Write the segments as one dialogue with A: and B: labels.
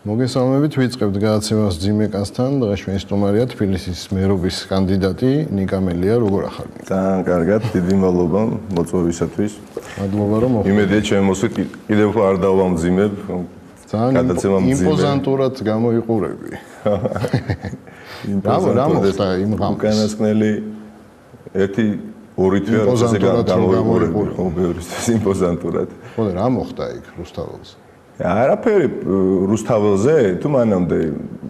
A: მოგესალმებით, ვიწყებთ გადაცემას ძიმეკასთან. დღეს სტუმარია თბილისის მერობის კანდიდატი ნიკა მელია, როგორ ახართ?
B: ძალიან კარგად, დიდი მადლობა მოწვევისათვის.
A: მადლობა რომ მოხვდით.
B: იმედია ჩემოსვით კიდევ არ დავამძიმებ.
A: ძალიან იმპოზანტურად გამოიყურები. რა მოხდა იმ ღამეს?
B: უკანასკნელი 1-2 თვე როდესაც გამოიყურები, ხო, ბევრისთვის იმპოზანტურად.
A: ხო, რა მოხდა იქ რუსთაველზე?
B: არაფერი რუსთაველზე, თუ მანამდე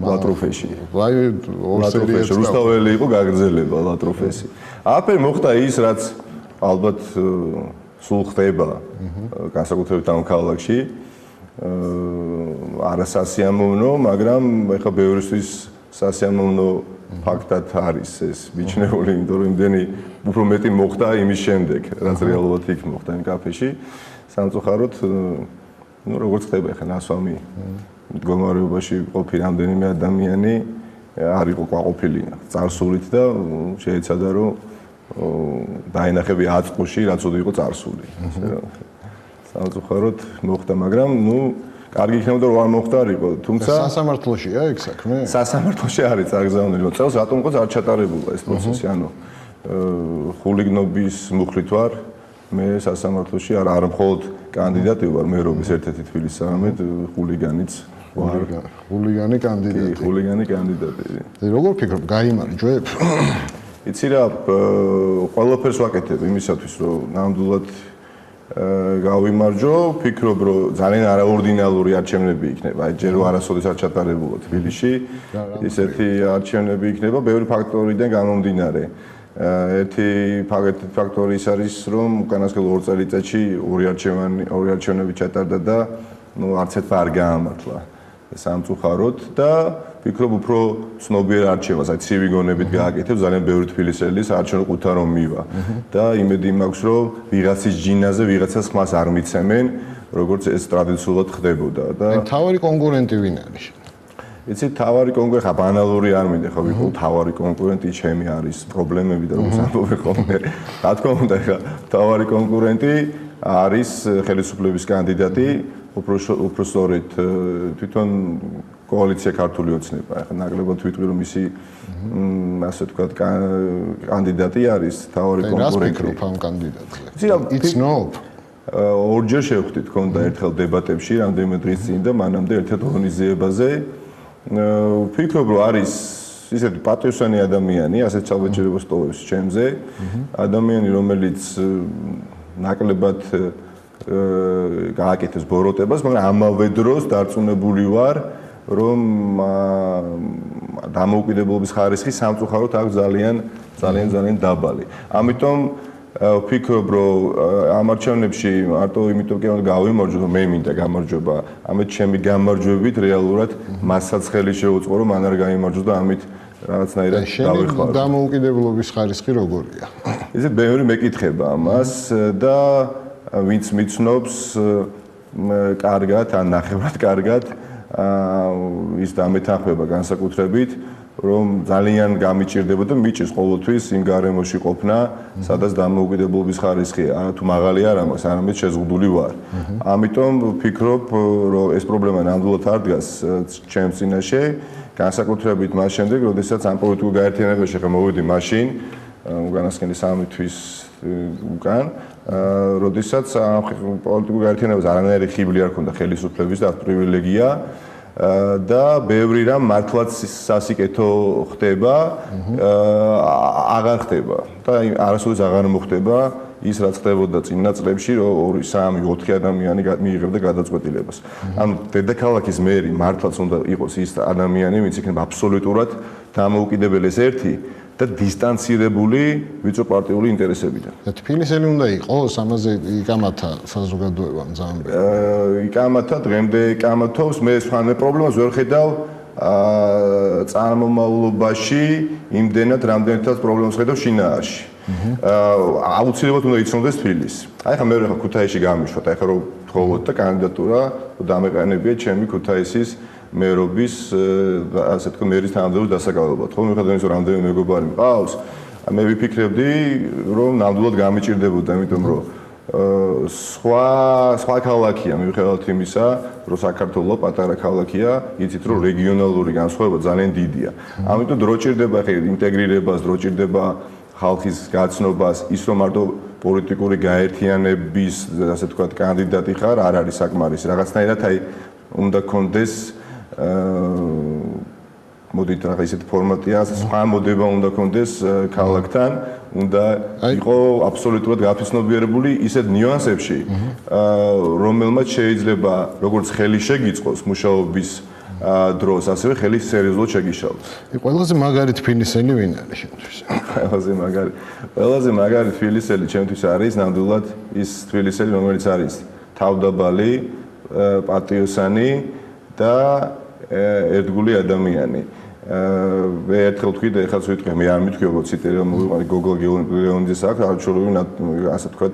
B: ლატროფეში. ლატროფეში რუსთაველი იყო გაგრძელება ლატროფესი. არაფერი მოხდა ის, რაც ალბათ სულ ხდება განსაკუთრებით ამ ქალაქში. არასასიამოვნო, მაგრამ ეხლა ბევრისთვის სასიამოვნო ფაქტად არის ეს მიჩნეული, იმიტომ რომ იმდენი უფრო მეტი მოხდა იმის შემდეგ, რაც რეალურად იქ მოხდა იმ კაფეში. სამწუხაროდ როგორც ხდება ახლა ნასვამი მდგომარეობაში ყოფილი რამდენიმე ადამიანი არ იყო ყოფილი წარსულით და შეეცადა რომ დაინახები აწყოში რაც უდი იყო წარსული. სამწუხაროდ მოხდა, მაგრამ კარგი იქნებოდა რომ არ მოხდარიყო, თუმცა
A: სასამართლოშია ეგ საქმე?
B: სასამართლოში არის წარგზავნილი, რომ წელს რატომ იყო არ ჩატარებულა ეს პროცესი, ანუ ხულიგნობის მუხლით ვარ მე სასამართლოში არ მხოლოდ კანდიდატი ვარ მერობის ერთ-ერთი თბილისის სამედ ხულიგანიც ვარ.
A: ხულიგანი კანდიდატი.
B: ხულიგანი კანდიდატი.
A: როგორ ფიქრობ, გაიმარჯვებ?
B: იცი რა, ყველაფერს ვაკეთებ იმისათვის, რომ ნამდვილად გავიმარჯვო, ფიქრობ, რომ ძალიან არაორდინალური არჩევნები იქნება. აი ჯერ არასოდეს არ ჩატარებულა თბილისში. ისეთი არჩევნები იქნება ბევრი ფაქტორიდან გამომდინარე. ერთი ფაქტორი ის არის, რომ უკანასკნელ 2 წელიწადში ორი არჩევნები ჩატარდა და არც ერთმა არ გაამართლა სამწუხაროდ და ვფიქრობ უფრო ცნობიერ არჩევანს, აი ცივი გონებით გააკეთებ, ძალიან ბევრი თბილისელის არჩევნო ყუთა რომ მივა და იმედი მაქვს, რომ ვიღაცის ჯინაზე ვიღაცას ხმას არ მიცემენ, როგორც ეს ტრადიციულად ხდებოდა და
A: თავარი კონკურენტი ვინ არის?
B: იცი თავარი კონკურენტი ხა ბანალური არ მინდა ხო ვიყო თავარი კონკურენტი ჩემი არის პრობლემები და რომ სამბობი ხოლმე რა თქმა უნდა ხა თავარი კონკურენტი არის ხელისუფლების კანდიდატი უფრო სწორედ თვითონ კოალიცია ქართული ოცნება ხა ნაკლებად ვიტყვი რომ ისი ასე ვთქვათ კანდიდატი არის თავარი კონკურენტი.
A: რა ფიქრობ ამ კანდიდატზე?
B: იცნობ ორჯერ შევხვდით თქონდა ერთხელ დებატებში რამდენიმე დღის წინ და მანამდე ერთ-ერთ ორგანიზებაზე ვფიქრობ, რომ არის ისეთი პატივსანი ადამიანი, ასეთ ჩავეჭირებას ტოვებს ჩემზე, ადამიანი, რომელიც ნაკლებად გააკეთებს ბოროტებას, მაგრამ ამავე დროს დარწმუნებული ვარ, რომ დამოუკიდებლობის ხარისხი სამწუხაროდ აქვს ძალიან დაბალი. ამიტომ ვფიქრობ, რომ ამ არჩევნებში მარტო იმიტომ კი არ გავიმარჯვო, რომ მე მინდა გამარჯვება. ამით ჩემი გამარჯვებით რეალურად მასაც ხელი შეუწყო, რომ მან არ გაიმარჯვოს და ამით რაღაცნაირად დავეხმარო.
A: დამოუკიდებლობის ხარისხი როგორია?
B: ისე ბევრი მეკითხება ამას და ვინც მიცნობს კარგად, ან ნახევრად კარგად ის დამეთანხმება განსაკუთრებით რომ ძალიან გამიჭირდება და მიჭირს ყოველთვის იმ გარემოში ყოფნა, სადაც დამოუკიდებლობის ხარისხი თუ მაღალი არ ამას, არამედ შეზღუდული ვარ. ამიტომ ვფიქრობ, რომ ეს პრობლემა ნამდვილად არ დგას ჩემს წინაშე, განსაკუთრებით მას შემდეგ, როდესაც ამ პოლიტიკურ გაერთიანებაში ხა მოვიდი მაშინ, უკანასკნელი 3 თვის უკან, როდესაც პოლიტიკურ გაერთიანებას არანაირი ხიბლი არ ქონდა ხელისუფლების და პრივილეგია და ბევრი რამ მართლაც სასიკეთო ხდება, აღარ ხდება და არასოდეს აღარ მოხდება ის რაც ხდებოდა წინა წლებში, რომ 2, 3, 4 ადამიანი მიიღებდა გადაწყვეტილებას. ანუ დედაქალაქის მერი მართლაც უნდა იყოს ის ადამიანი, ვინც იქნება აბსოლუტურად დამოუკიდებელი ერთი და დისტანცირებული ვიწრო პარტიული ინტერესებიდან.
A: თბილისელი უნდა იყოს, ამაზე იკამათა საზოგადოება მძამბე.
B: იკამათა, დღემდე იკამათობს, მე სხვა პრობლემას ვერ ხედავ წარმომავლობაში იმდენად რამდენადაც პრობლემას ხედავ შინაარში. აუცილებლად უნდა იცნობდეს თბილისი. აი ხა მე ხა ქუთაისში გამიშვათ, აი ხა რომ თხოვოთ და კანდიდატურა დამეყენებია ჩემი ქუთაისის მერობის ასე თქო მერის თანამდებობის დასაკავებლად. ხო მიხედავთ რომ რამდენი მეგობარი მყავს, მე ვიფიქრებდი რომ ნამდვილად გამიჭირდებოდა, იმიტომ რომ სხვა ქალაქია მიუხედავად იმისა, რომ საქართველო პატარა ქალაქია, იცით რომ რეგიონალური განსხვავება ძალიან დიდია. ამიტომ დრო ჭირდება ინტეგრირებას, დრო ჭირდება ხალხის გაცნობას, ის რომ მარტო პოლიტიკური გაერთიანების, ასე ვთქვათ, კანდიდატი ხარ, არ არის საკმარისი. რაღაცნაირად აი უნდა კონდეს მოდით რაღაც ისეთ ფორმატია, სხვა მოდება უნდა კონდეს ქალაქთან, უნდა იყო აბსოლუტურად გაფიცნობიერებული ისეთ ნიუანსებში, რომელმაც შეიძლება როგორც ხელი შეგიწყოს მუშაობის დროს, ასევე ხელი სერიოზულად შეგიშალოს.
A: ყველაზე მაგარი თბილისელი ვინ არის შენთვის?
B: ყველაზე მაგარი თბილისელი ჩემთვის არის ნამდვილად ის თბილისელი, რომელიც არის თავდაბალი, პატიოსანი და ერთგული ადამიანი. მე ერთხელ ვთქვი და ეხლაც ვიტყვი, მე არ მითქვი როგორც ციტირება მოვიყვანე გოგო გეონიძის აქვს, არჩეული ასე ვთქვათ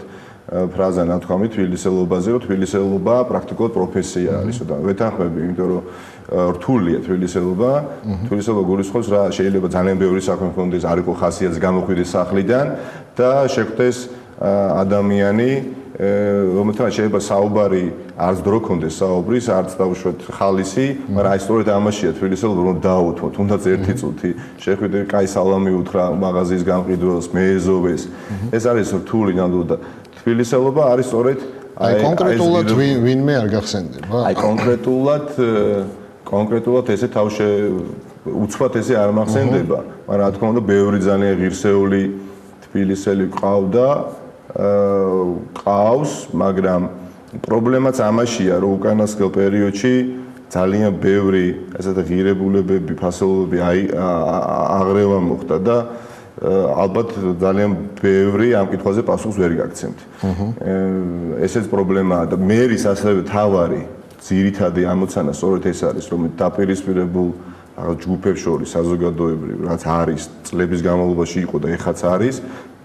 B: ფრაზა ნათქვამი თბილისელობაზე, რომ თბილისელობა პრაქტიკულად პროფესია არის და ვეთანხმები, იმიტომ რომ რთულია თბილისელობა. თბილისელობა გულისხმობს რა შეიძლება ძალიან ბევრი საქმე ჰქონდეს, არ იყო ხასიათს გამოხვიდეს სახლიდან და შეხვდეს ადამიანი, რომელთან შეიძლება საუბარი არც დრო კონდეს საუბრის, არც დაუშვათ ხალისი, მაგრამ აი სწორედ ამაშია თბილისელობა, რომ დაუთმოთ, თუნდაც ერთი წუთი შეხვიდე, კაი სალამი უთხრა მაღაზიის გამყიდველს, მეეზოვეს. ეს არის რთული ნამდვილად. თბილისელობა არის სწორედ
A: აი კონკრეტულად ვინმე არ გახსენდება?
B: აი კონკრეტულად ესე უცბად ესე არ მახსენდება, მაგრამ რა თქმა უნდა, ბევრი ძალიან ღირსეული თბილისელი ყავს, მაგრამ პრობლემაც ამაშია, რომ უკანასკნელ პერიოდში ძალიან ბევრი ესეთ ღირებულებები, ფასეულობები აღრევა მოხდა და ალბათ ძალიან ბევრი ამ კითხვაზე პასუხს ვერ გაგცემთ. ესეც პრობლემაა და მერის ასევე თავარი ძირითადი ამოცანა სწორედ ეს არის, რომ დაპირისპირებულ რაღაც ჯგუფებს შორის საზოგადოებრივ, რაც არის წლების განმავლობაში იყო და ეხაც არის,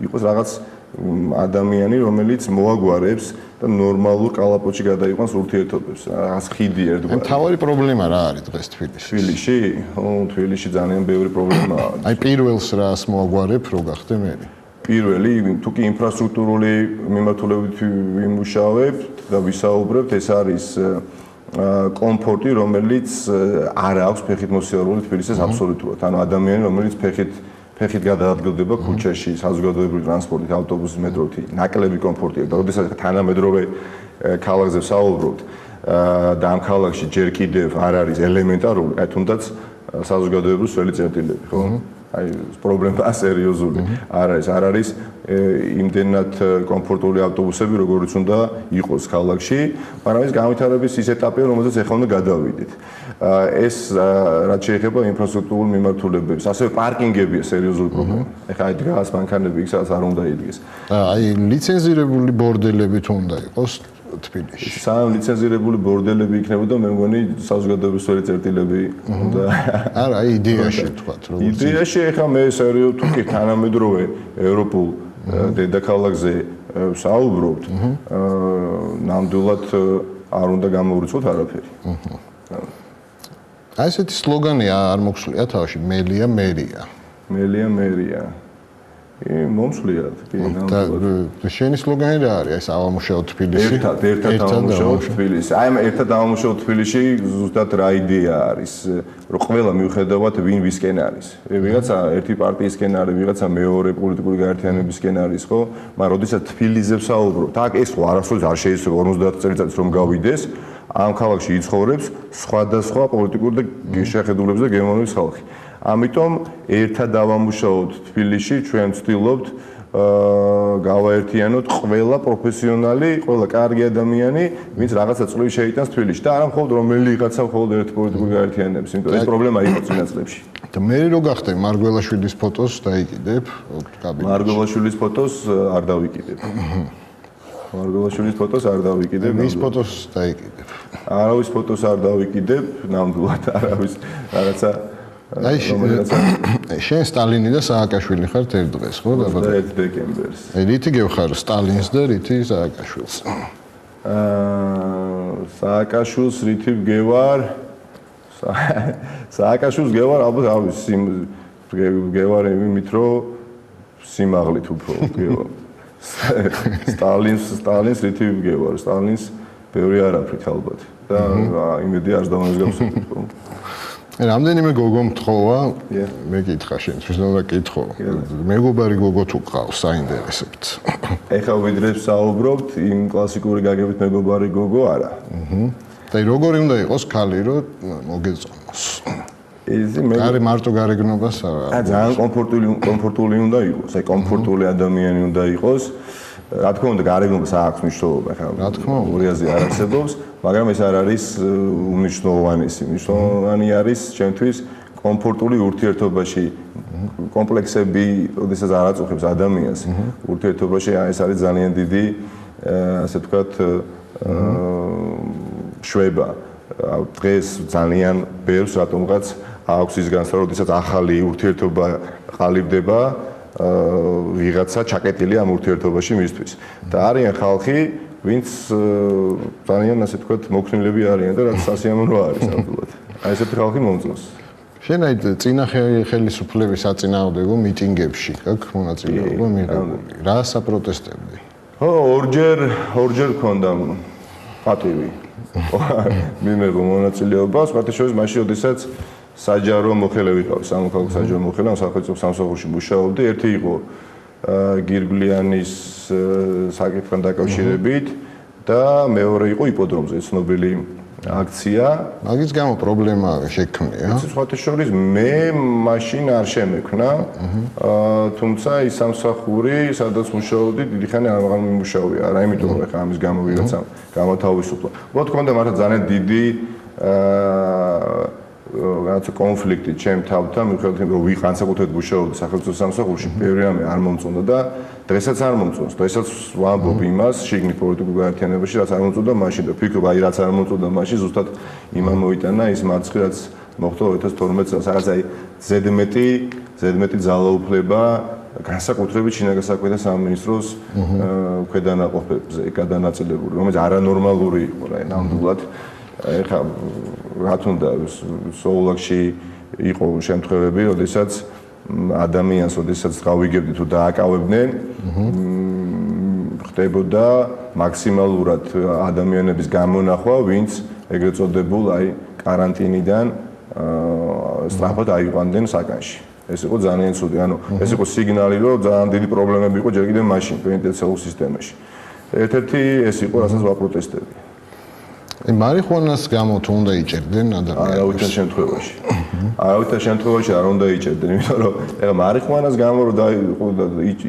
B: იყოს რაღაც ადამიანი, რომელიც მოაგვარებს და ნორმალურ კალაპოტში გადაიყვანს ურთიერთობებს, რაღაც ხიდი ერთგვარი.
A: მთავარი პრობლემა რა არის დღეს თბილისში?
B: თბილისში ძალიან ბევრი პრობლემაა.
A: აი პირველს რას მოაგვარებ, რო გახდე მე?
B: პირველი, თუ კი ინფრასტრუქტურული მიმართულებით ვიმუშავებთ და ვისაუბრებთ, ეს არის კომფორტი, რომელიც არ აქვს ფეხით მოსიარულე თბილისის აბსოლუტურად. ანუ ადამიანი, რომელიც ფეხით გადაადგილდება ქუჩაში, საზოგადოებრივი ტრანსპორტით, ავტობუსით, მეტროთი, ნაკლები კომფორტია და როდესაც თანამედროვე ქალაქზე ვსაუბრობთ და ამ ქალაქში ჯერ კიდევ არ არის ელემენტარული, აი თუნდაც საზოგადოებრივი სველი წერტილები, ხო? აი პრობლემა სერიოზული არ არის იმდენად კომფორტული ავტობუსები, როგორც უნდა იყოს ქალაქში, მაგრამ ეს განვითარების ის ეტაპია, რომელზეც ახლა უნდა გადავიდეთ. ეს რაც შეეხება ინფრასტრუქტურულ მიმართულებებს, ასევე პარკინგებია სერიოზული პრობლემა. ახლა აი დგას მანქანები იქ სადაც არ უნდა იდგეს.
A: აი ლიცენზირებული ბორდელები თუ უნდა იყოს თბილისში.
B: სამ ლიცენზირებული ბორდელები იქნებოდა, მე მგონი საზოგადოების სველი წერტილები უნდა.
A: არა, აი იდეაში ვთქვათ, როგორც
B: იდეაში ახლა მე სერიოზულად თუ კი თანამედროვე ევროპულ დედაქალაქზე ვსაუბრობთ, ნამდვილად არ უნდა გამოვრიცხოთ არაფერი.
A: აი ესეთი სლოგანი არ მოგსვლია თავში, მელია მერია.
B: მელია მერია. მომსვლიათ, კი,
A: ნამდვილად. შენი სლოგანი რა არის? ეს ავამუშაო თბილისში.
B: ერთად ავამუშაო თბილისში. აი ამ ერთად ავამუშაო თბილისში ზუსტად რა იდეა არის, რომ ყველა მიუხედავად ვინ ვისკენ არის. ვიღაცა ერთი პარტიისკენ არის, ვიღაცა მეორე პოლიტიკური გაერთიანებისკენ არის, ხო? მაგრამ როდესაც თბილისზე ვსაუბრობთ, აქ ეს ხო არასოდეს არ შეიძლება 50 წელიწადს რომ გავიდეს, ამ ქალაქში იცხოვრებს სხვადასხვა პოლიტიკური და შეხედულების და გემოვნების ხალხი. ამიტომ ერთად ავამუშაოთ თბილისში, ჩვენ ვცდილობთ გავაერთიანოთ ყველა პროფესიონალი, ყველა კარგი ადამიანი, ვინც რაღაცა წვლილი შეიტანს თბილისში და არა მხოლოდ რომელიღაცა მხოლოდ ერთ პოლიტიკურ გაერთიანებას, იმიტომ ეს პრობლემა იყო წინა წლებში.
A: და მე რო გახდე მარგველაშვილის ფოტოს დაიკიდებ კაბინეტში.
B: მარგველაშვილის ფოტოს არ დავიკიდებ. მარგველაშვილის ფოტოს არ დავიკიდებ.
A: მის ფოტოს დაიკიდებ.
B: არავის ფოტოს არ დავიკიდებ, ნამდვილად არავის რაღაცა
A: აი შენ სტალინი და სააკაშვილი ხართ ერთ დღეს, ხო?
B: 21 დეკემბერს.
A: რითი გევხარ სტალინს და რითი სააკაშვილს?
B: სააკაშვილს რითი ვგევარ? სააკაშვილს გევარ ალბათ გევარ იმით, რომ სიმაღლით უფრო გევარ. სტალინს რითი ვიგებარ, სტალინს ბევრი არაფრით ალბათ და იმედი არს დავამსგავსებთ.
A: რამდენიმე გოგო მთხოვა, მე კითხა შენთვის და კითხო. მეგობარი გოგო თუ ყავს, საინტერესებთ.
B: ეხლა ვიდრე ვსაუბრობთ, იმ კლასიკური გაგებით მეგობარი გოგო არა.
A: და როგორი უნდა იყოს ქალი, რომ მოგეწონოს?
B: ისი მე
A: გარე მარტო გარეგნობას არა.
B: ძალიან კომფორტული უნდა იყოს, აი კომფორტული ადამიანი უნდა იყოს. რა თქმა უნდა, გარეგნობას აქვს მნიშვნელობა, ხა.
A: რა თქმა უნდა,
B: ურიაზე არ არსებობს, მაგრამ ეს არ არის უმნიშვნელოვანესი. მნიშვნელოვანი არის ჩემთვის კომფორტული ურთიერთობაში კომპლექსები, ოდესაც არ აწუხებს ადამიანს. ურთიერთობაში ეს არის ძალიან დიდი, ასე ვთქვათ, შვება. დღეს ძალიან ბევრს რატომღაც აქვს ის განსხვავება, ოდესაც ახალი ურთიერთობა ყალიბდება, ვიღაცა ჩაკეტილი ამ ურთიერთობაში მისთვის. და არიან ხალხი, ვინც ძალიან ასე ვთქვათ, მოქნილები არიან და რაც სასიამოვნო არის ნამდვილად. აი ესეთი ხალხი მომწონს.
A: შენ აი წინა ხელისუფლების საწინააღმდეგო მიტინგებში გაქვს მონაწილეობა მიღებული. რა საპროტესტებდი?
B: ხო, ორჯერ მქონდა პატივი. მიმეღო მონაწილეობა, სპარტაშოვის მაშინ, ოდესაც საჯარო მოხელე ვიყავ, სამოქალაქო საჯარო მოხელე, სახელმწიფო სამსახურში მუშაობდი. ერთი იყო გირგვლიანის საკითხთან დაკავშირებით და მეორე იყო იპოდრომზე ცნობილი აქცია.
A: მაგის გამო პრობლემა შექმნია.
B: სპარტაშოვის მე მაშინ არ შემექმნა, თუმცა ის სამსახური, სადაც მუშაობდი, დიდი ხანი აღარ მიმუშავია, არა იმიტომ რომ ეხა ამის გამო ვიღაცამ გამოთავისუფლა. უბრალოდ მქონდა მართლა ძალიან დიდი რაღაცა კონფლიქტი ჩემ თავთან, მიუხედავად რომ განსაკუთრებით მუშაობდი სახელმწიფო სამსახურში, ბევრი რამე არ მომწონდა და დღესაც არ მომწონს. დღესაც ვამბობ იმას, შიგნით პოლიტიკურ გაერთიანებაში, რაც არ მომწონდა მაშინ და ვფიქრობ, აი რაც არ მომწონდა მაშინ, ზუსტად იმან მოიტანა ის მარცხი, რაც მოხდა 2012 წელს. რაღაც აი ზედმეტი ძალაუფლება განსაკუთრებით შინაგან საქმეთა სამინისტროს ქვედანაყოფებზე გადანაწილებული, რომელიც არანორმალური იყო, რა ნამდვილად. ეხლა რა თქმა სოულაკში იყო შემთხვევები, როდესაც ადამიანს, როდესაც გავიგებდი თუ დააკავებდნენ, ხდებოდა მაქსიმალურად ადამიანების გამონახვა, ვინც ეგრეთ წოდებულ აი კარანტინიდან სწრაფად აიყვანდნენ საკანში. ეს იყო ძალიან ცუდი, ანუ ეს იყო სიგნალი, რომ ძალიან დიდი პრობლემები იყო ჯერ კიდევ მაშინ პენიტენციარულ სისტემაში. ერთ-ერთი ეს იყო, რასაც ვაპროტესტებდი.
A: მარიხუანას გამო თუ უნდა იჭერდნენ ადამიანებს?
B: არავითარ შემთხვევაში. არავითარ შემთხვევაში არ უნდა იჭერდნენ, იმიტომ რომ ეხლა მარიხუანას გამო რომ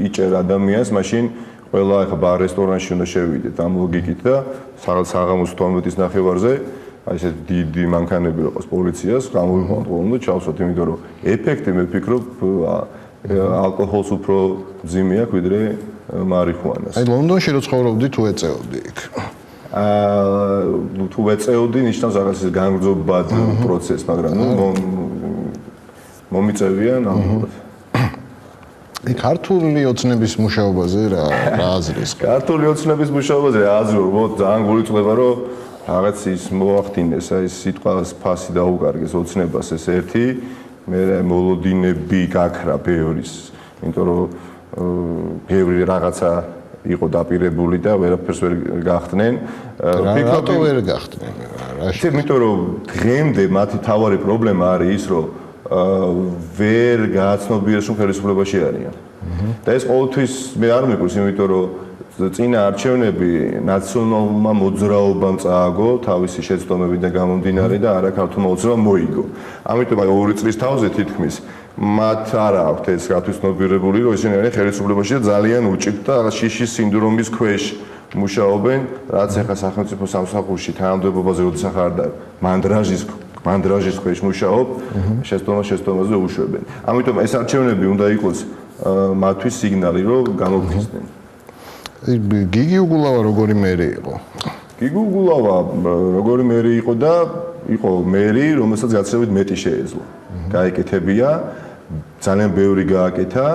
B: იჭერ ადამიანს, მაშინ ყველა ეხლა ბარ რესტორანში უნდა შევიდეთ ამ ლოგიკით და საღამოს 12-ის ნახევარზე აი ესეთ დიდი მანქანები რო ყავს პოლიციას, გამოვიყვანთ ხოლმე და ჩავსვათ, იმიტომ რომ ეფექტი მე ვფიქრობ ალკოჰოლს უფრო ძიმი აქვს ვიდრე მარიხუანას.
A: აი ლონდონში რო ცხოვრობდი თუ ეწეოდი იქ?
B: თუ ეწეოდი, ნიშნავს რაღაც ის განგრძობად პროცესს, მაგრამ მომიწევია ნამდვილად.
A: ქართული ოცნების მუშაობაზე რა აზრის?
B: ქართული ოცნების მუშაობაზე აზრი, ძალიან გულიწდება, რომ რაღაც ის მოახდინეს, აი სიტყვას ფასი დაუკარგეს ოცნებას ეს ერთი, მე მოლოდინები გაქრა ბევრის, იმიტომ რომ ბევრი რაღაცა იყო დაპირებული და ვერაფერს ვერ გახდნენ.
A: რატო ვერ გახდნენ?
B: იმიტომ რომ დღემდე მათი თავარი პრობლემა არის ის, რომ ვერ გააცნობიერეს რომ ხელისუფლებაში არიან. და ეს ყოველთვის მე არ მიყვარს, იმიტომ რომ წინა არჩევნები ნაციონალურმა მოძრაობამ წააგო თავისი შეცდომებიდან გამომდინარე და არა ქართულმა მოძრაობამ მოიგო. ამიტომ აი 2 წლის თავზე თითქმის მათ არ აქვთ ეს გათვითცნობიერებული, რომ ისინი არიან ხელისუფლებაში და ძალიან უჭირთ და რაღაც შიშის სინდრომის ქვეშ მუშაობენ, რაც ახლა სახელმწიფო სამსახურში თანამდებობაზე როდესაც ხარ და მანდრაჟის ქვეშ მუშაობ, შეცდომაზე უშვებენ. ამიტომ ეს არჩევნები უნდა იყოს მათთვის სიგნალი, რომ გამოფხიზნენ.
A: გიგი უგულავა როგორი მერი იყო?
B: გიგი უგულავა როგორი მერი იყო და იყო მერი, რომელსაც გაცილებით მეტი შეეძლო. გაეკეთებია, ძალიან ბევრი გააკეთა,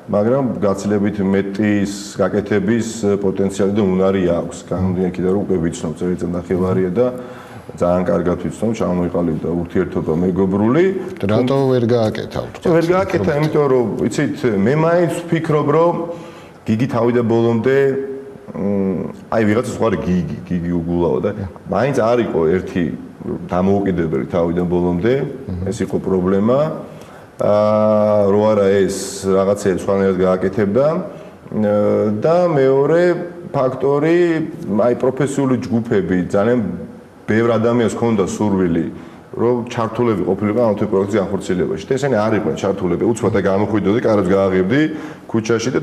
B: მაგრამ გაცილებით მეტის გაკეთების პოტენციალი და უნარი აქვს. გამომდინარე იქიდან რომ უკვე ვიცნობ წელიწად ნახევარია და ძალიან კარგად ვიცნობ, ჩამოიყალიბდა ურთიერთობა მეგობრული.
A: რატო ვერ გააკეთა?
B: ვერ გააკეთა, იმიტომ რომ იცით, მე მაინც ვფიქრობ, რომ გიგი თავიდან ბოლომდე აი ვიღაცა სხვა გიგი უგულაო და მაინც არ იყო ერთი დამოუკიდებელი თავიდან ბოლომდე ეს იყო პრობლემა რო არა ეს რაღაცეებს სხვანაირად გააკეთებდა და მეორე ფაქტორი აი პროფესიული ჯგუფები ძალიან ბევრ ადამიანს ჰქონდა სურვილი რომ ჩართულები ყოფილიყო ამ თუ პროექტის განხორციელებაში. და ესენი არ იყვნენ ჩართულები. უცბად გამოხვიდოდი, კარებს გააღებდი ქუჩაში და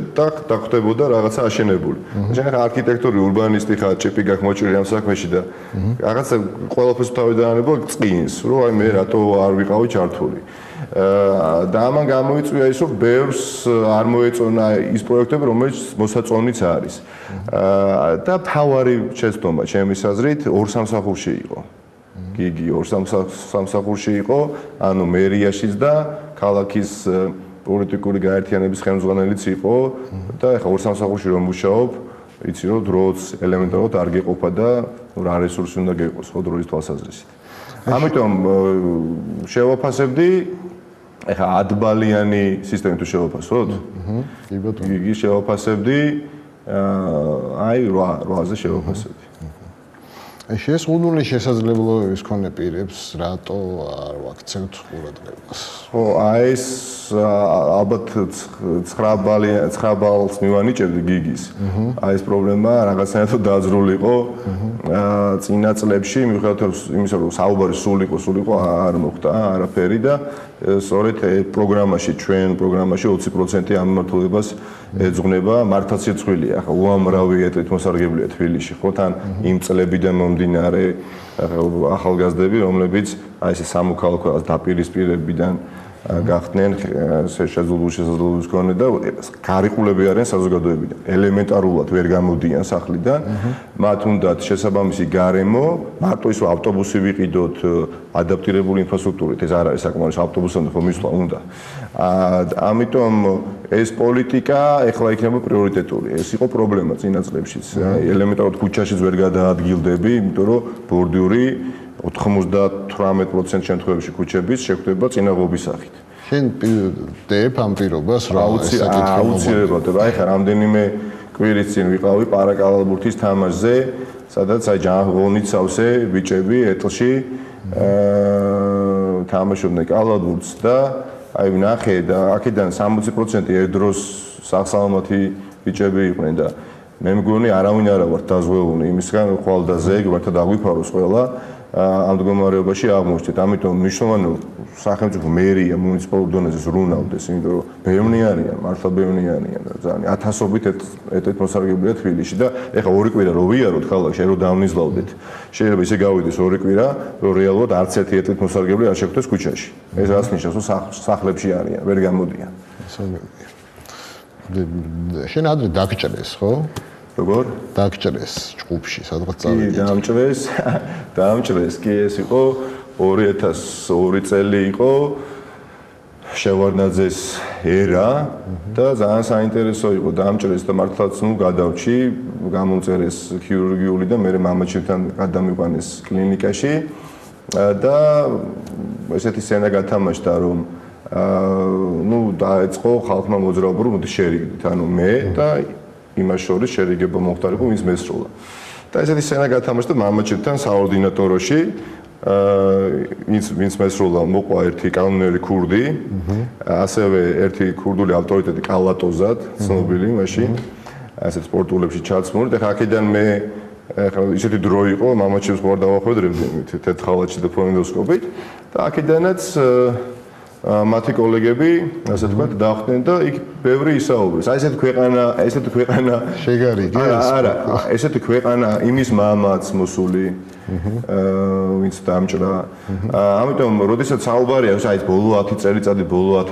B: დახვდებოდა რაღაცა აშენებული. შენ ხა არქიტექტორი, ურბანისტი ხარ, ჭიპი გაქვს მოჭრილი ამ საქმეში და რაღაცა ყველაფერს თავიდან ანება წკინს, რომ აი მე რატო არ ვიყავი ჩართული. და ამან გამოიწვია ის, რომ ბევრს არ მოეწონა ის პროექტები, რომელიც მოსაწონიც არის. და თავარი შეცდომა ჩემის აზრით 2 სამსახურში იყო. გიგი 2 სამსახურში იყო, ანუ მერიაშიც და ქალაქის პოლიტიკური გაერთიანების ხელმძღვანელიც იყო და ეხლა 2 სამსახურში რომ მუშაობ, იცი რომ დროც ელემენტარულად არ გეყოფა და რა რესურსი უნდა გეყოს ხო დროის თვალსაზრისით. ამიტომ შევაფასებდი ეხლა 10 ბალიანი სისტემით თუ შევაფასოთ?
A: კი ბატონო.
B: გიგი შევაფასებდი აი 8-ზე შევაფასებდი.
A: შესყიდული შესაძლებლობების მქონე პირებს რატო არ ვაქცევთ ყურადღებას?
B: ხო, აი ეს ალბათ 9 ბალს მივანიჭებდი გიგის. აი ეს პრობლემა რაღაცნაირად დაძრულიყო წინა წლებში, მიუხედავად იმისა, რომ საუბარი სულ იყო, არ მოხდა არაფერი და სწორედ პროგრამაში, ჩვენ პროგრამაში 20% ამ მიმართულებას ეძღვნება მართლაცირცხვილია. ახლა უამრავი ეტლით მოსარგებლია თბილისში, ხო, თან იმ წლებიდან მომდინარე ახალგაზრდები, რომლებიც აი ესე სამოქალაქო დაპირისპირებიდან გახდნენ შესაძლებლობის მქონე და გარიყულები არიან საზოგადოებიდან. ელემენტარულად ვერ გამოდიან სახლიდან, მათ უნდათ შესაბამისი გარემო, მარტო ის რომ ავტობუსი ვიყიდოთ ადაპტირებული ინფრასტრუქტურით, ეს არ არის საკმარის ავტობუსამდე ხომ მისვლა უნდა. ამიტომ ეს პოლიტიკა ეხლა იქნება პრიორიტეტული. ეს იყო პრობლემა წინა წლებშიც. ელემენტარულად ქუჩაშიც ვერ გადაადგილდები, იმიტომ რომ ბორდიური 98% შემთხვევებში ქუჩების შეხვდება წინაღობის სახით.
A: შენ დებ ამ პირობას რა
B: აუცილებლად. აი ხა რამდენიმე კვირის წინ ვიყავი პარაკალალბურთის თამაშზე, სადაც აი ჯანღონით სავსე ბიჭები ეტლში თამაშობდნენ კალათბურთს და აი ვნახე და აქედან 60% ერთდროს სახსალამათი ბიჭები იყვნენ და მე მგონი არავინ არ ვარ დაზღვეული იმისგან ხვალ და ზეგ ვართად აღვიფაროს ყველა ამ მდგომარეობაში აღმოჩნდით. ამიტომ მნიშვნელოვანია სახელმწიფო მერია მუნიციპალურ დონეზე ზრუნავდეს, იმიტომ რომ ბევრი არიან, მართლა ბევრი არიან და ძალიან ათასობით ეტლით მოსარგებლია თბილისში და ეხლა 2 კვირა რო ვიაროთ ქალაქში, რო დავნიზლავდეთ. შეიძლება ისე გავიდეს 2 კვირა, რომ რეალურად არც ერთი ეტლით მოსარგებლე არ შეხვდეს ქუჩაში. ეს რას ნიშნავს, რომ სახლებში არიან, ვერ გამოდიან.
A: შენ ადრე დაგჭრეს, ხო?
B: როგორ?
A: დაგჭრეს ჯგუფში, სადღაც წავიდით.
B: დაამჭრეს, კი ეს იყო 2002 წელი იყო შევარდნაძეს ერა და ძალიან საინტერესო იყო დაამჭრეს და მართლაც გადავჭი, გამომწერეს ქირურგიული და მე მამაჩემთან გადამიყვანეს კლინიკაში და ესეთი სცენა გათამაშდა რომ დაეწყო ხალხმა მოძრაობა რომ მოდი შერიგდით, ანუ მე და იმას შორის შერიგება მოხდარიყო ვინც მესროლა. და ესეთი სცენა გათამაშდა მამაჩემთან საორდინატოროში, ვინც მესროლა მოყვა ერთი კანონერი ქურდი, ასევე ერთი ქურდული ავტორიტეტი კალატოზად, ცნობილი მაშინ, ასეთ სპორტულებში ჩაცმული და აქედან მე ახლა ისეთი დრო იყო, მამაჩემს ხوار დავახვედრებდი თეთრ ხალათში და ფონენდოსკოპით და აქედანაც მათი კოლეგები, ასე ვთქვათ, დახვდნენ და იქ ბევრი ისაუბრეს. აი ესეთი ქვეყანა
A: შეგარიგე?
B: არა, ესეთი ქვეყანა იმის მამაც მოსული, ვინც დამჭრა. ამიტომ, როდესაც საუბარია, აი ეს ბოლო 10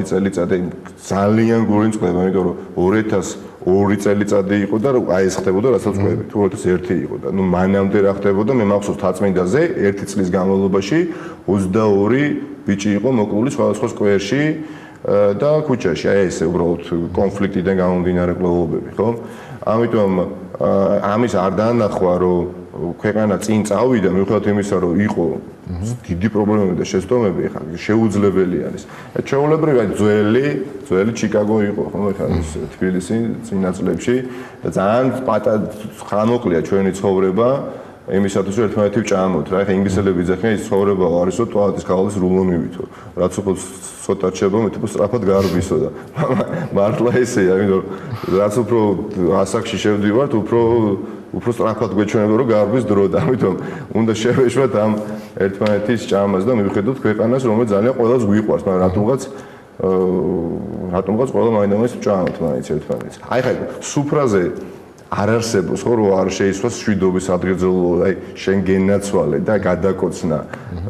B: წელიწადი ძალიან გული წყდება, იმიტომ რომ 2002 წელიწადი იყო და აი ეს ხდებოდა, რასაც ვყვები, თუ 2001 იყო და ნუ მანამდე რა ხდებოდა, მე მახსოვს თაწმინდაზე 1 წლის განმავლობაში 22 ბიჭი იყო მოკლული სხვადასხვა სკვერში და ქუჩაში. აი ეს უბრალოდ კონფლიქტიდან გამომდინარე კვლევებები, ხო? ამიტომ ამის არ დაანახვა, რომ ქვეყანა წინ წავიდა, მიუხედავად იმისა, რომ იყო დიდი პრობლემები და შესტომები ხა შეუძლებელი არის. ჩვეულებრივი ძველი ჩიკაგო იყო, ხო, ხა ეს თბილისი წინა წლებში და ძალიან ხანმოკლეა ჩვენი ცხოვრება. იმისათვის რომ ერთმანეთი ვჭამოთ რა ეხა ინგლისელები ძახიან ის ცხოვრება არისო ტუალეტის ქაღალდის რულონივითო რაც უფრო ცოტა რჩება მე თვითონ სწრაფად გარბისო და მართლა ესეა იმიტომ რაც უფრო ასაკში შევდივართ უფრო სწრაფად გვეჩვენება რომ გარბის დრო და ამიტომ უნდა შევეშვათ ამ ერთმანეთის ჭამას და მივხედოთ ქვეყანას რომელიც ძალიან ყველას გვიყვარს მაგრამ რატომღაც ყველა მაინც ვჭამთ მაინც ერთმანეთს აი ხა სუფრაზე არ არსებობს ხო რომ არ შეისვას შვიდობის ადგილზეულო აი შენ გენაცვალე და გადაკოცნა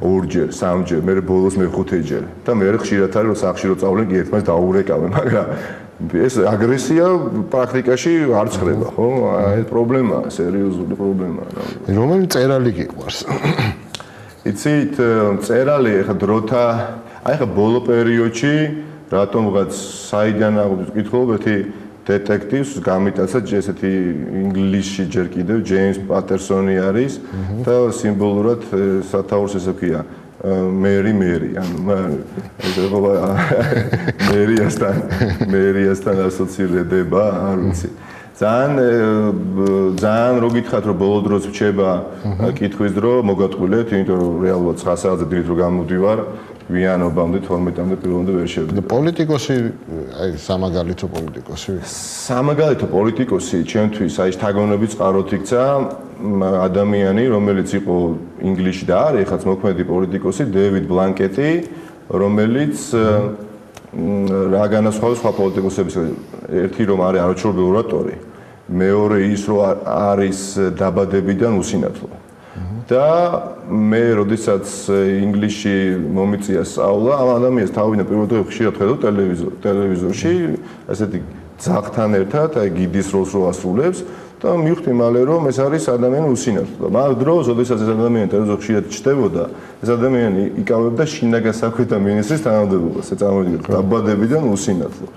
B: ორჯერ სამჯერ მე ბოლოს მეხუთეჯერ და მე ხშირად არის რომ სახში რო წავლენ კი ერთმანეთს დაურეკავენ მაგრამ ეს აგრესია პრაქტიკაში არ ცხრება ხო აი პრობლემაა სერიოზული პრობლემაა
A: რომელი წერალი გიყვარს
B: იცით წერალი ხა დროთა აი ხა ბოლო პერიოდში რატომღაც საიდან აღვნიშნეთ კითხულობ ერთი დეტექტივს გამიტაცა ესეთი ინგლისში ჯერ კიდევ ჯეიმს პატერსონი არის და სიმბოლურად სათაურს ესე ქვია მერი ანუ მერიასთან ასოცირდება არ ვიცი ძალიან რო გითხრათ რომ ბოლო დროს ვჩება კითხვის დრო მოგატყვილეთ იმიტომ რომ რეალურად 9 საათზე დილით რო გამოდივარ ვიანობამდე 12-მდე პირველამდე ვერ შევდივარ. პოლიტიკოსი,
A: აი სამაგალითო
B: პოლიტიკოსი ჩემთვის აი შთაგონებით წყაროთ იქცა ადამიანი რომელიც იყო ინგლისში და არის ეხაც მოქმედი პოლიტიკოსი დევიდ ბლანკეტი რომელიც რა განასხვავებს სხვა პოლიტიკოსებისგან ერთი რომ არის არაჩვეულებრივი ორატორი მეორე ის რომ არის დაბადებიდან უსინათლო და მე როდესაც ინგლისში მომიწია სწავლა ამ ადამიანს თავიდან პირველად ხშირად ხედავ ტელევიზორში ასეთი ძაღთან ერთად აი გიდის როლს რო ასრულებს და მივხვდი მალე რომ ეს არის ადამიანი უსინათლო და მაგ დროს როდესაც ეს ადამიანი ტელევიზორში ხშირად ჩნდებოდა ეს ადამიანი იკავებდა შინაგან საქმეთა მინისტრის თანამდებობას ეწამოდგეთ დაბადებიდან უსინათლო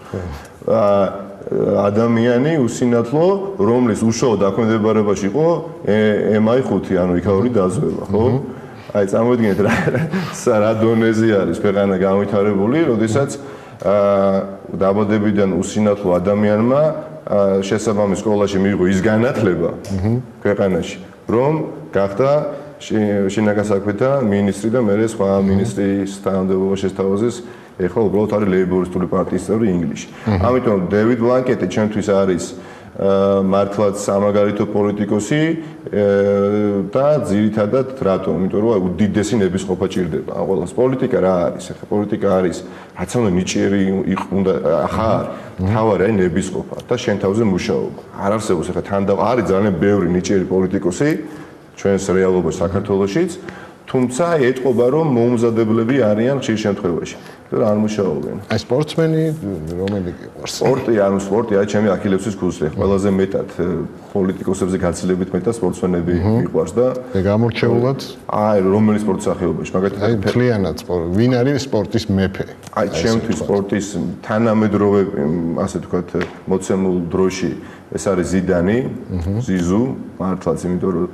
B: ადამიანი უსინათლო რომლის უშუალო დაქვემდებარებაში იყო MI5 ანუ იქაური დაზვერვა ხო აი წარმოიდგინეთ რა დონეზე არის ქვეყანა განვითარებული როდესაც დაბადებიდან უსინათლო ადამიანმა შესაბამის სკოლაში მიიღო ის განათლება ქვეყანაში რომ გახდა შინაგან საქმეთა მინისტრი და მერე სხვა მინისტრის თანამდებობაში შესთავაზეს ეხლა უბრალოდ არის ლეიბორისტული პარტიის წევრი ინგლისში. ამიტომ დევიდ ბლანკეტი ჩემთვის არის მართლაც სამაგალითო პოლიტიკოსი და ძირითადად რატომ? იმიტომ რომ უდიდესი ნებისყოფა ჭირდება. ამ ყველას პოლიტიკა რა არის? ეხლა პოლიტიკა არის რაც უნდა ნიჭიერი უნდა ხარ, თავარი აი ნებისყოფა და შენ თავზე მუშაობა. არ არსებობს ეხლა არის ძალიან ბევრი ნიჭიერი პოლიტიკოსი ჩვენს რეალობაში საქართველოშიც თუმცა ეტყობა რომ მოუმზადებლები არიან ხშირ შემთხვევაში. და არ მუშაობენ.
A: აი სპორტსმენი რომელი გიყვარს?
B: სპორტი აი ჩემი აქილევსის ქუსლი. ყველაზე მეტად პოლიტიკოსებზე გაცილებით მეტად სპორტსმენები მიყვარს და
A: გამორჩეულად
B: აი რომელი სპორტის სახეობაში მაგათი
A: აი მთლიანად ვინ არის სპორტის მეფე?
B: აი ჩემთვის სპორტის თანამედროვე ასე ვთქვათ მოცემულ დროში ეს არის ზიდანი, ზიზუ, მართლაც იმიტომ რომ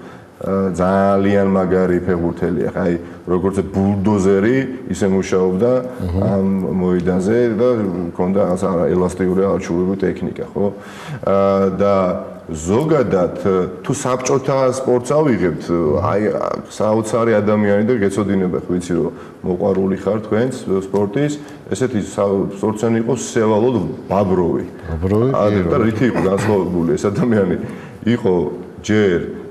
B: ძალიან მაგარი ფეხბურთელია. აი როგორც ბულდოზერი ისე მუშაობდა ამ მოედანზე და ჰქონდა ელასტიური არჩეულებული ტექნიკა, ხო? და ზოგადად თუ საბჭოთა სპორტს ავიღებთ, აი საოცარი ადამიანი და გეცოდინებათ, ვიცი რომ მოყვარული ხარ თქვენს სპორტის, ესეთი სპორტსმენი იყო სევალოდ ბაბროვი. და რითი იყო განსხვავებული ეს ადამიანი? იყო ჯერ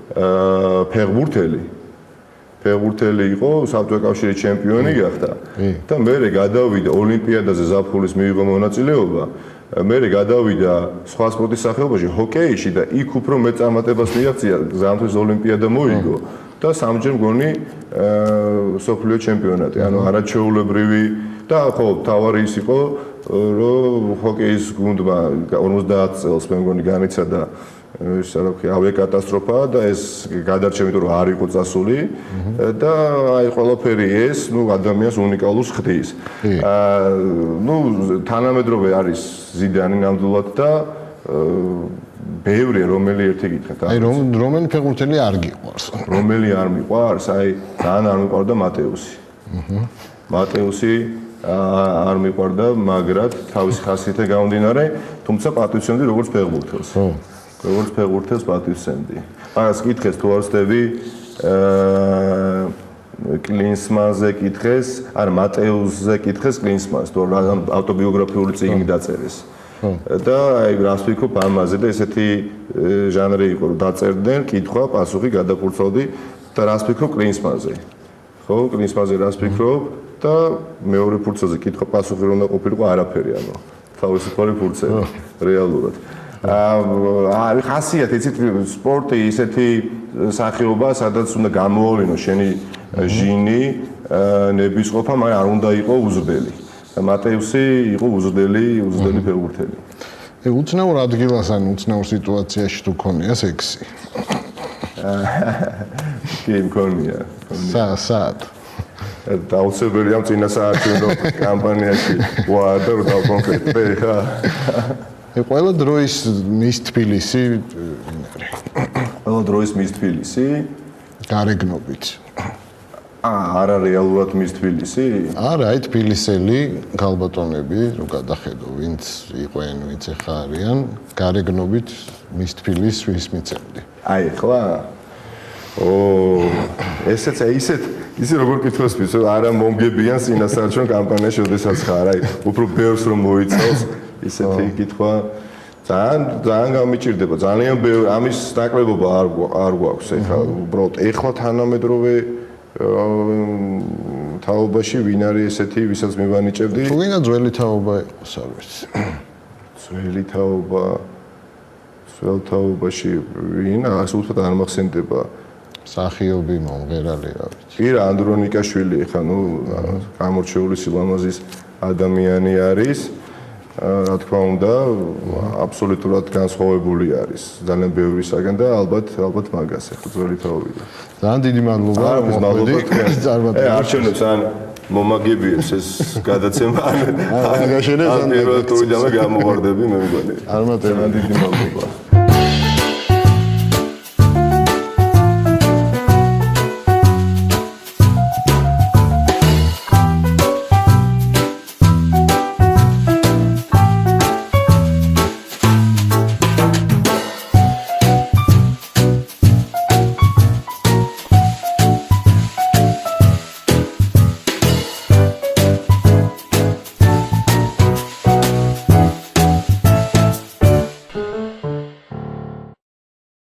B: ფეხბურთელი იყო, საბჭოთა კავშირის ჩემპიონი გახდა და მერე გადავიდა ოლიმპიადაზე ზაფხულის მიიღო მონაწილეობა. მერე გადავიდა სხვა სპორტის სახეობაში, ჰოკეიში და იქ უფრო მეტ წარმატებას მიაღწია, ზამთრის ოლიმპიადა მოიგო და სამჯერ მგონი მსოფლიო ჩემპიონატი. ანუ არაჩვეულებრივი და ხო, თავარი ის იყო, რომ ჰოკეის გუნდმა 50 წელს მე მგონი განიცადა ეს რა ქვია ავიაკატასტროფა და ეს გადარჩევით რომ არ იყო წასული და აი ყველაფერი ეს ადამიანს უნიკალურს ხდის. თანამედროვე არის ზიდანი ნამდვილად და ბევრი რომელი ერთი გითხრათ.
A: აი რომელი ფეხბურთელი არ გიყვარს?
B: რომელი არ მიყვარს? აი ძალიან არ მიყვარდა მატეუსი. მატეუსი არ მიყვარდა, მაგრამ თავისი ხასიათზე გამომდინარე, თუმცა პატივცემდი როგორც ფეხბურთელს. როგორც ფეხბურთელს პატივცემდი. მაგას კითხეს თუ არ ვსდები კლინსმანზე კითხეს, არა მატეუსზე კითხეს კლინსმანს, თუ რა ავტობიოგრაფიული წიგნი დაწერეს. და აი რას ვიქობ ამაზე და ესეთი ჟანრი იყო, რომ დაწერდნენ, კითხვა, პასუხი, გადაფურცავდი და რას ვიქობ კლინსმანზე. ხო, კლინსმანზე რას ვფიქრობ და მეორე ფურცელზე კითხვა, პასუხი რომ უნდა ყოფილიყო არაფერი, ანუ თავისუფალი ფურცელი რეალურად. არის ხასიათი, იცით, სპორტი ისეთი სახეობა, სადაც უნდა გამოავლინო შენი ჟინი, ნებისყოფა, მაგრამ არ უნდა იყო უზრდელი. მატეუსი იყო უზრდელი ფეხბურთელი.
A: უცნაურ ადგილას ან უცნაურ სიტუაციაში თუ ქონია სექსი?
B: კი, მქონია.
A: სად?
B: დაუცებელია წინა საარჩევნო კამპანიაში ვარ და რა კონკრეტულად ხა?
A: ყველა დროის მის თბილისი
B: ყველა დროის მის თბილისი
A: გარეგნობით.
B: არა რეალურად მის თბილისი?
A: არა, აი თბილისელი ქალბატონები, რო გადახედო, ვინც იყვენ, ვინც ახლა არიან, გარეგნობით მის თბილის ვის მიცემდი.
B: აი ახლა? ესეც ისე როგორ კითხოს ვისო, არა მომგებიან წინასაარჩევნო კამპანიაში, ოდესაც ხარ, აი უფრო ბევრს რომ მოიცავს, ისეთი კითხვა ძალიან გამიჭირდება, ძალიან ბევრი ამის ნაკლებობა არ გვაქვს ეხლა, უბრალოდ ეხლა თანამედროვე თაობაში ვინ არის ესეთი, ვისაც მივანიჭებდი?
A: თუ ვინა ძველი თაობა იყოს, არ ვიცი.
B: ძველი თაობაში ვინ? ასე უთხრა არ მახსენდება.
A: სახიობი მომღერალი რა ვიცი.
B: კი რა, ანდრონიკაშვილი ეხლა გამორჩეული სილამაზის ადამიანი არის. რა თქმა უნდა, აბსოლუტურად განსხვავებული არის. ძალიან ბევრი საგან და ალბათ მაგას ეხლა ძველი თაობიდან.
A: ძალიან დიდი მადლობა.
B: არჩევნებს ან მომაგებიებს ეს გადაცემა
A: ან გაშენებს ან
B: პირველ ტურიდანვე გამოგვარდები მე მგონი.
A: არ მატება.
B: დიდი მადლობა.